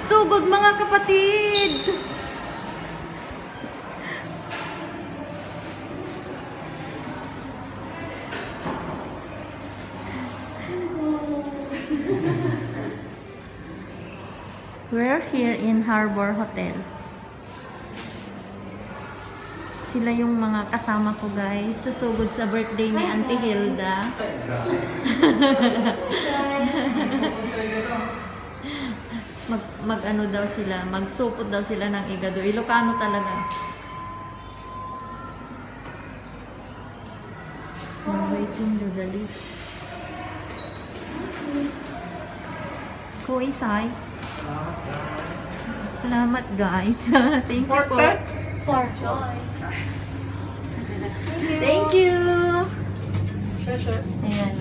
Sugod mga kapatid! We're here in Harbor Hotel. Sila yung mga kasama ko, guys. Susugod sa birthday ni Auntie Hilda. Mag-ano daw sila, magsupot daw sila ng igado. Ilocano talaga. We're waiting to the lift. Kuisay. Salamat, guys. Thank you po. For joy. Thank you. Sure. Ayan.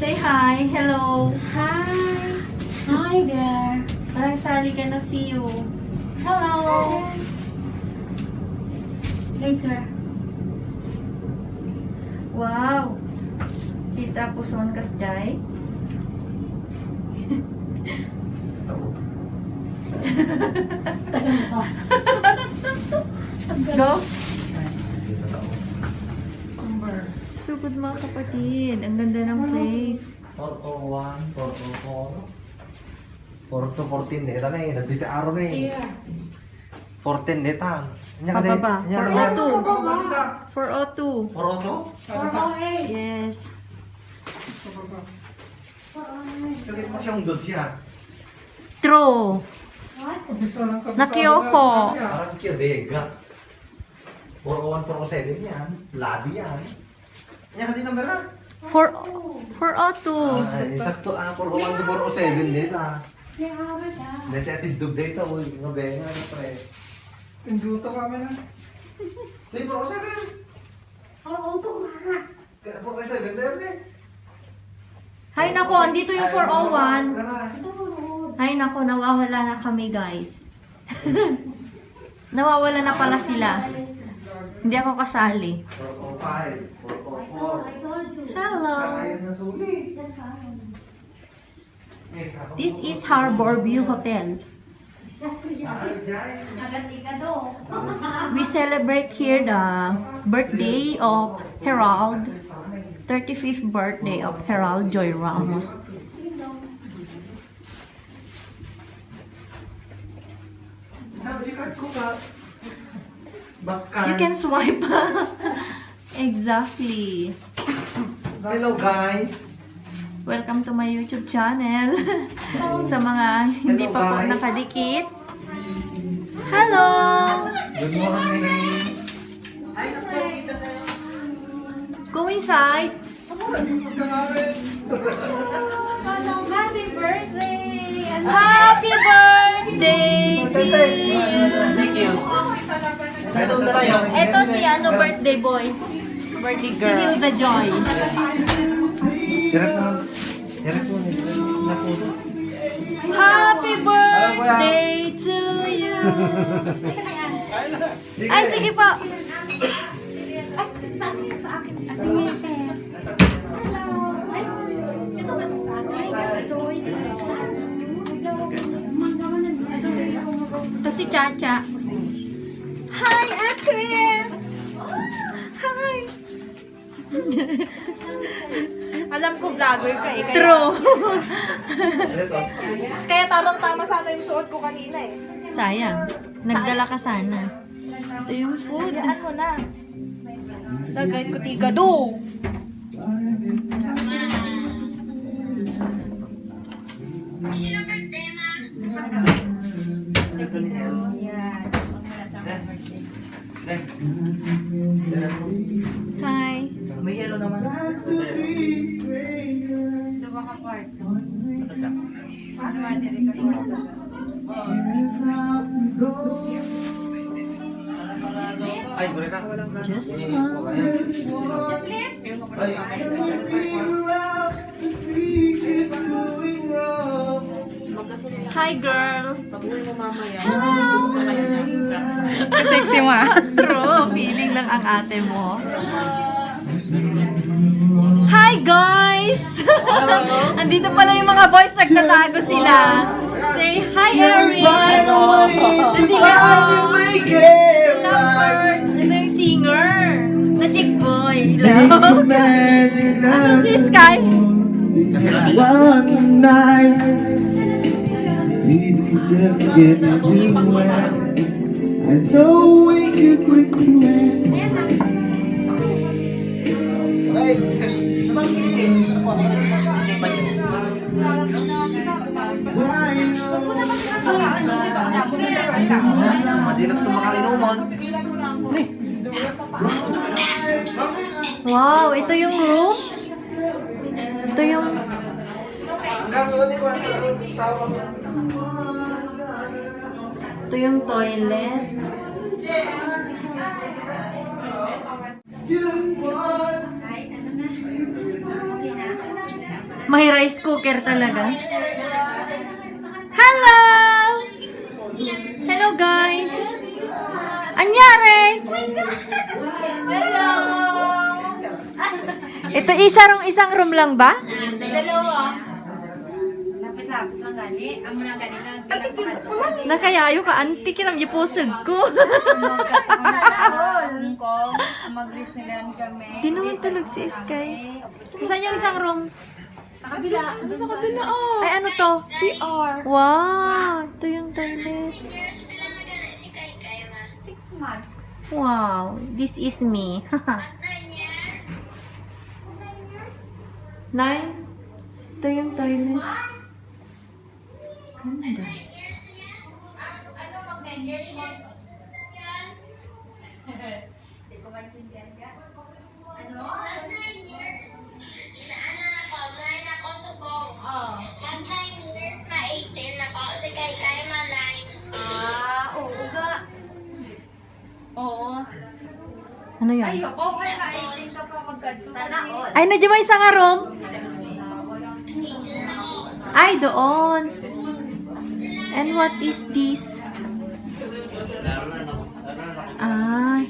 Say hi. Hello. Hi. Hi there. Parang Sally cannot see you. Hello. Later. Wow. Kita po son kasjay. Tagal pa. Go. Sugod mga kapatid. Ang ganda ng place. 401, 404. 414 deta na eh. Nagtiti araw na eh. Yeah. 14 deta. Pababa. 402. 402. 402? Yes. Sakit mo siyang doon siya. True. Nakiyoko. Parang Kiyabega. 401, 407 yan. Labi yan. Yan ka din number na. 402. Sakto 401 to 407 deta. Deta atidog deta. Uy, ngabenga na pre. Induto kami na. Di 407. Kaya 407 deta eh. Hay nako, andito yung 401. Hay nako, nawawala na kami, guys. Nawawala na pala sila. Hindi ako kasali. 405, 444. Hello. Kakain na suli. This is Harbor View Hotel. We celebrate here the birthday of Herald, 35th birthday of Herald Joy Ramos. You can swipe. Exactly. Hello guys. Welcome to my YouTube channel. Sa mga hindi pa po nakadikit. Hello! Good morning. Go inside. Happy birthday! And happy birthday to you! Thank you. Ito tayo. Ito si birthday boy. Birthday girl. Si Hilda Joy. Direct na. Direct mo. Happy birthday to you! Ay, sige po. Sa akin. Ate Mete. Hello. Ay, ito ba sa akin? Story dito. Ito si Chacha. Hi, Ate! Hi! Alam ko vlogger ka eh. True. Kaya tamang-tama sana yung suot ko kanina eh. Sayang. Nagdala ka sana. Ito yung food. Hayaan mo na. Lagay ko tigado. Hi. May yellow naman. Ay, boleh ka? Just once. Ay. Hi, girl. Sexy mo ah. True. Feeling lang ang ate mo. Hi, guys! Andito pala yung mga boys. Nagtatago sila. Say hi, Eric! Si Lovebirds! Ito yung singer na chick boy. Hello! Asan si Sky? One night, we just get you wet. I know we could quit you. Madinap ito makalinuman. Wow, ito yung room. Ito yung... Ito yung toilet. May rice cooker talaga. Hello! Hello guys! Anyari? Hello! Ito isang room lang ba? Dalawa. Lapit-lapit lang gani. Amo na gani nga ginagpakad. Nakayayo ka, auntie, kinam niyo pusag ko. Kung mag-Disneyland kami. Di naman tulog si Sky. Saan yung isang room? Sa kabila. Ano sa kabila? Oh. Ay, ano to? CR. Wow! Ito yung toilet. 6 months. Wow! This is me. Nice. Ito yung toilet. Ganda. Oo ga. Oo. Ano yun? Ay, okay na. 18 ka pa magkadto. Sana all. Ay, nandiyan may isang room? Ay, doon. And what is this? Ay.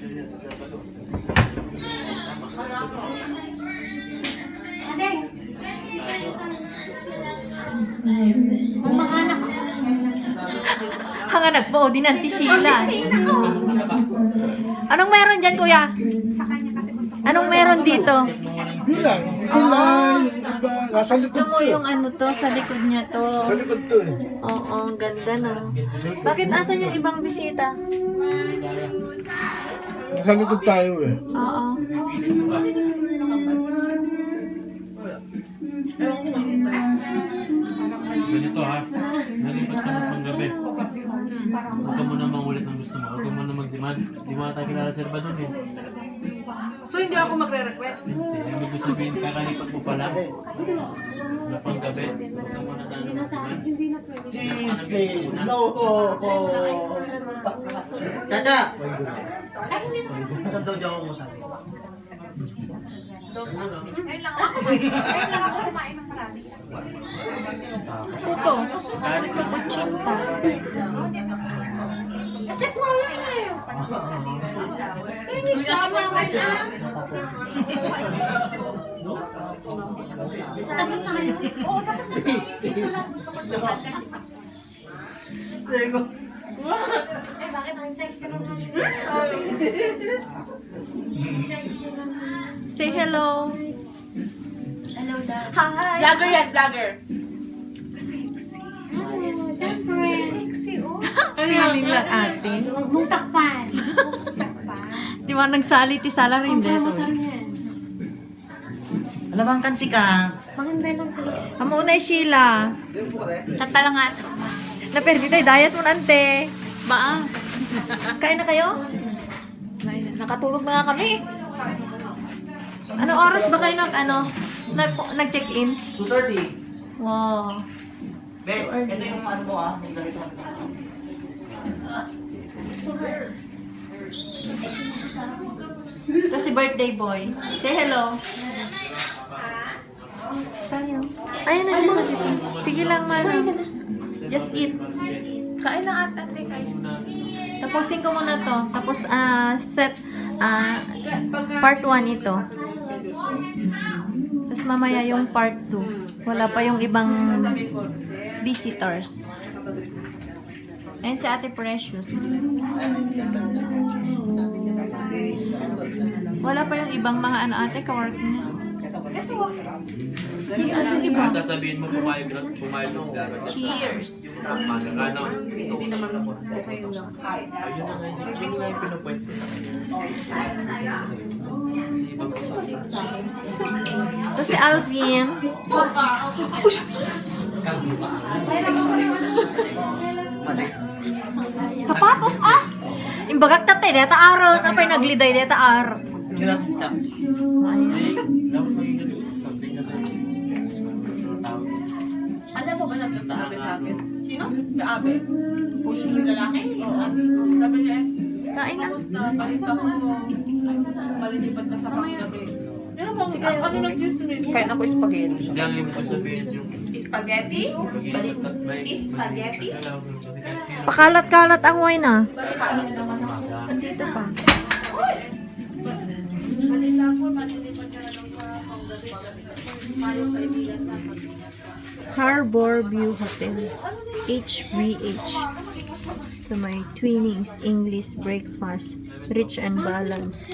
Mamahanak ko. Hanganag po, di nanti Sheila. Anong meron dyan, kuya? Sa kanya kasi gusto ko. Anong meron dito? Yun lang. Yun lang. Iba, nasa likod Ito mo to. yung ano to, sa likod niya to. Sa likod to eh. Oo, ang ganda no. Bakit asan yung ibang bisita? Nasa likod tayo eh. Oo. Ganito ha, nalipat ka na pang gabi. Huwag ka muna mangulit ng gusto mo. Huwag ka muna mag-demand. Di mo ata kilala si Erba dun eh. So, hindi ako magre-request? Hindi, ang ibig sabihin, kakalipat mo pala. Wala pang gabi. Huwag ka muna sana. Chacha! Saan daw diyan ako mo sabi? Ayun lang ako. Ayun lang ako kumain ng marami. Ito. Kanin ka ba? Chinta. Hindi ka pa kanya. Tapos na kayo. Oo, tapos na kayo. Ito lang gusto ko naman. Eh, bakit ang sexy naman? Say hello. Hello, Dad. Hi. Vlogger yan, vlogger. Sexy. Oh, syempre. Sexy, oh. Kahiling lang ate. Huwag mong takpan. Takpan. Di ba nagsali ti sala rin dito. Alamang kan si ka. Maganda lang sa'yo. Amo na Sheila. Kanta lang nga. Naperdi tayo diet mo ante. Ba? Kain na kayo? Nakatulog na nga kami. Anong oras ba kayo nag-check-in? 2:30. Wow. Be, ito yung ano mo ah. May ganito. Ito si birthday boy. Say hello. Sayang. Ayun na dyan. Sige lang, manang. Just eat. Kain lang at ate kayo. Tapusin ko muna to. Tapos, part 1 ito. Tapos mamaya yung part 2. Wala pa yung ibang visitors. Ayan si Ate Precious. Wala pa yung ibang mga ano ate, kawork niya. Si ano, di ba? Sasabihin mo pumayag ng gano'n. Cheers! Ano? Hindi naman okay yung lang. Ayun na nga yung pinupuwet ko. Kasi ibang kasi. Ito si Alvin. Sapatos ah! Imbagak tatay, deta araw. Napay nagliday, deta araw. Hindi na kita. Hindi. Dapat magiging something kasi. Tawag. Alam mo ba nagsasabi sa akin? Sino? Si Abe. Yung lalaki? Is Abe. Sabi niya Kain na. kamusta? Balik ako mo. Malilipat ka sa panggabi. Ano bang, ano nag-dismiss? Kaya ako spaghetti. Hindi ang ibig ko sabihin yung Spaghetti? Spaghetti? Pakalat-kalat ang wine ah. Dito pa. Harbor View Hotel. HVH. So may Twinings English breakfast. Rich and balanced.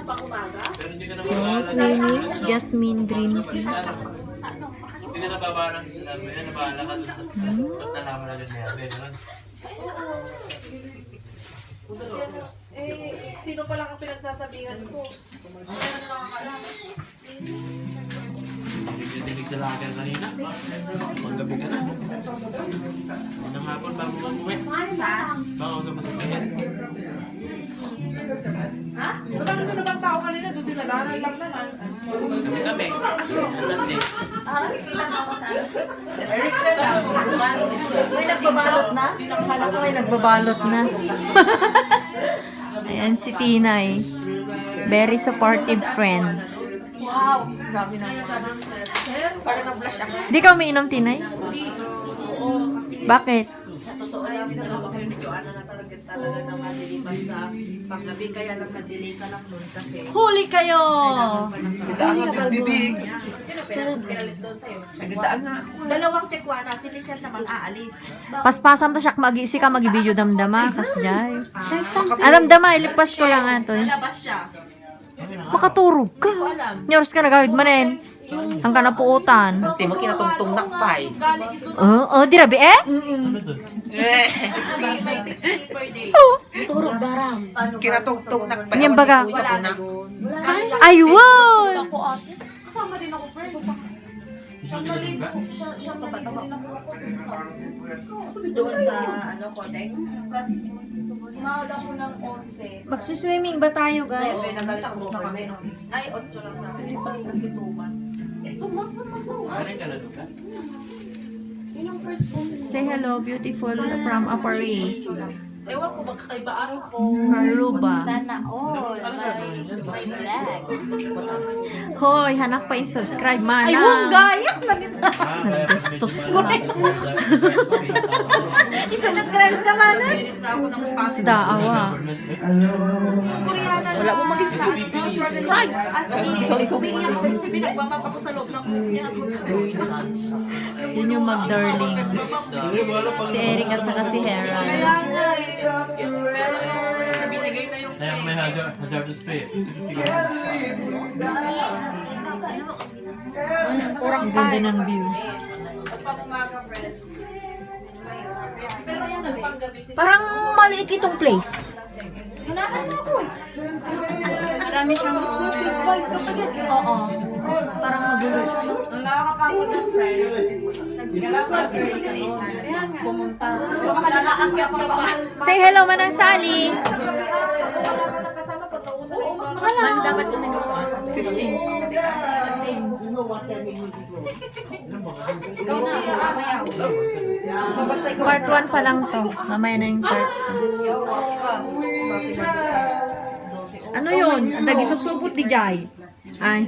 Pero hindi ka na So, mabahala. Twinings, Jasmine Green Tea. Hindi ka nababahala sa sinabi. Yan, nabahala ka doon sa ba't nalaman na din niya. Ganun. Sino pa lang ang pinagsasabihan ko? Dinig sa lager kanina. Panggabi ka na. Unang hapon bago umuwi. Baka huwag ka masasabihin. Ha? Wala kasi na bang tao kanina? Doon sila dahanan lang naman. Kami-kami. Sunday. May nagbabalot na? Akala ko may nagbabalot na. Ayan si Tinay. Very supportive friend. Wow! Grabe na yun. Parang na-blush ako. Di ka umiinom, Tinay? Bakit? Sa totoo lang, dalawa kayo ni Joanna na talaga na madilipan sa panggabi. Kaya lang na-delay ka lang nun kasi Huli kayo! bibig. Sino pinalit doon sa'yo? Dalawang tsekwana, si Michelle naman aalis. Paspasam ta siya mag-iisi ka mag-video damdama. Kasjay. Damdama, ilipas ko lang ato. Labas siya. Makaturog ka. Nyoros ka na gawid manen. Ang kanapuutan. Ti mo kinatungtong nakpay. Di rabi eh? Ano doon? May 60 per day. Turog barang. Kinatungtong nakpay. Yan baga. Wala na. Ayun! Kasama din ako first. Isang kilogram ba? Siyang mabataba ako sa sasama. Doon sa ano, Kodeng. Plus, sumahod ako ng 11. Magsuswimming ba tayo, guys? Okay, nagalis ako na kami. kami. Ay, 8 lang sa amin. Kasi 2 months. 2 months pa ako. Karin ka na doon ka? Yun ang first phone. Say hello, beautiful from Apari. Ewan ko, magkakaibaan ko. Aruba. Sana all. Ano sa doon yan? Hoy, hanak pa yung subscribe, mana. Ay, huwag gayak na kita. Bastos mo. Isa-subscribe ka man. Linis na ako ng pass. Sa daawa. Koreana. Wala mo maging subscribe. Pinagmamap ako sa loob ng niya. Yun yung mag-darling. Si Eric at saka si Hera. Kaya nga eh. Binigay na yung Kaya may hazardous pay. Ang ganda ng view. pag umaga press. Pero yan, nagpanggabi si Parang maliit itong place. Hanahan na ako. Marami siyang Swiss vibes kapag yan. Oo. Parang magulo. Ang nakakapagod ng friend. Nagsilapas pumunta. So, nakaakyat ka pa. Say hello, Manang Sally. Mas dapat minuto. Ikaw na, mamaya. Basta ikaw. Part 1 pa lang to. Mamaya na yung part 2. Ano yun? Nagisupsupot di Jai. Ay.